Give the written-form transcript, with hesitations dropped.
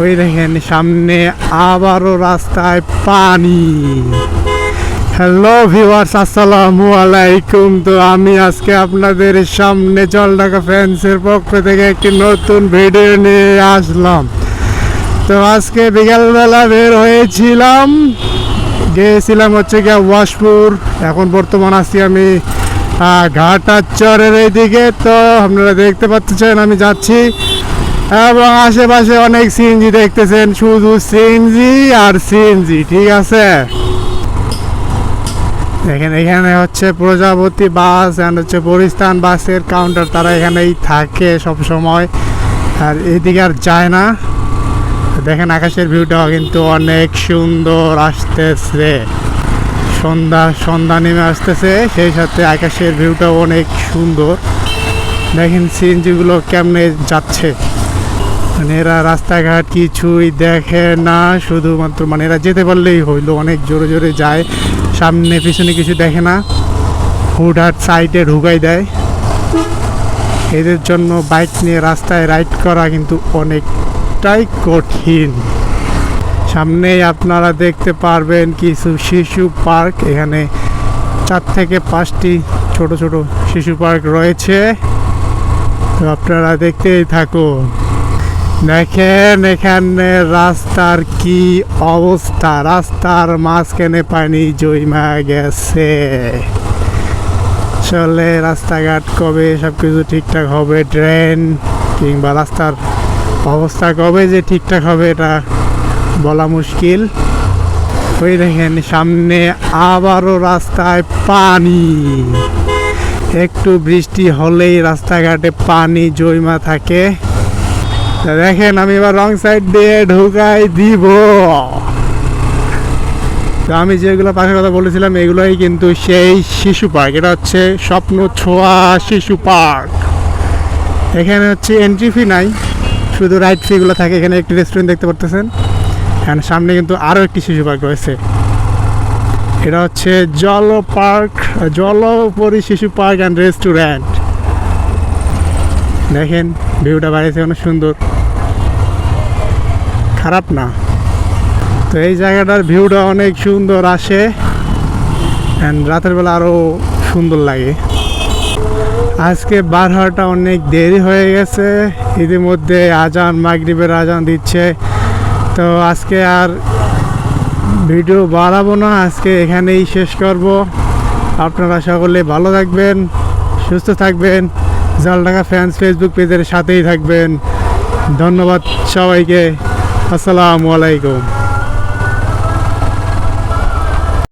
ওই দেখেন সামনে আবারও রাস্তায় পানি। হ্যালো ভিউয়ার্স, আসসালামু আলাইকুম। তো আমি আজকে আপনাদের সামনে জলঢাকা ফ্যান্সের পক্ষ থেকে একটি নতুন ভিডিও নিয়ে আসলাম। তো আজকে বিকালবেলা বের হয়েছিলাম, গিয়েছিলাম হচ্ছে গিয়ে ওয়াশপুর। এখন বর্তমান আছি আমি ঘাটাচরের এইদিকে। তো আপনারা দেখতে পাচ্ছেন আমি যাচ্ছি এবং আশেপাশে অনেক সিএনজি দেখতেছেন, শুধু সিএনজি আর সিএনজি। ঠিক আছে, দেখেন এখানে হচ্ছে প্রজাপতি বাস অ্যান্ড হচ্ছে পরিস্থান বাসের কাউন্টার, তারা এখানেই থাকে সব সময়, আর এদিকে আর যায় না। দেখেন আকাশের ভিউটাও কিন্তু অনেক সুন্দর আসতেছে, সন্ধ্যা নেমে আসতেছে, সেই সাথে আকাশের ভিউটাও অনেক সুন্দর। দেখেন সিএনজিগুলো কেমনে যাচ্ছে, মানে এরা রাস্তাঘাট কিছুই দেখে না, শুধুমাত্র মানে এরা যেতে পারলেই হইলো, অনেক জোরে জোরে যায়, সামনে পিছনে কিছু দেখে না, হুটহাট সাইডে ঢুকাই দেয়। এদের জন্য বাইক নিয়ে রাস্তায় রাইড করা কিন্তু অনেকটাই কঠিন। সামনেই আপনারা দেখতে পারবেন কিছু শিশু পার্ক, এখানে 4 থেকে 5টি ছোট ছোট শিশু পার্ক রয়েছে। তো আপনারা দেখতেই থাকুন। দেখেন এখানে রাস্তার কি অবস্থা, রাস্তার মাঝখানে পানি জমা গেছে। চলে রাস্তাঘাট কবে সব কিছু ঠিকঠাক হবে, ড্রেন কিংবা রাস্তার অবস্থা কবে যে ঠিকঠাক হবে এটা বলা মুশকিল। ওই দেখেন সামনে আবারও রাস্তায় পানি, একটু বৃষ্টি হলেই রাস্তাঘাটে পানি জমা থাকে। দেখেন আমি এবার রং সাইড দিয়ে ঢুকাই দিব। তো আমি যেগুলো পাশের কথা বলেছিলাম এগুলোই কিন্তু সেই শিশু পার্ক। এটা হচ্ছে স্বপ্ন ছোঁয়া শিশু পার্ক। এখানে হচ্ছে এন্ট্রি ফি নাই, শুধু রাইড ফিগুলো থাকে। এখানে একটি রেস্টুরেন্ট দেখতে পারতেছেন, এখানে সামনে কিন্তু আরও একটি শিশু পার্ক রয়েছে। এটা হচ্ছে জলপরি শিশু পার্ক অ্যান্ড রেস্টুরেন্ট। দেখেন ভিউটা বাড়িতে অনেক সুন্দর, খারাপ না। তো এই জায়গাটার ভিউটা অনেক সুন্দর আসে, অ্যান্ড রাতের বেলা আরও সুন্দর লাগে। আজকে বার হওয়াটা অনেক দেরি হয়ে গেছে, ইতিমধ্যে মাগরিবের আজান দিচ্ছে। তো আজকে আর ভিডিও বাড়াবো না, আজকে এখানেই শেষ করব। আপনারা সকলে ভালো থাকবেন, সুস্থ থাকবেন, জলঢাকা ফ্যান্স ফেসবুক পেজের সাথেই থাকবেন। ধন্যবাদ সবাইকে, আসসালামু আলাইকুম।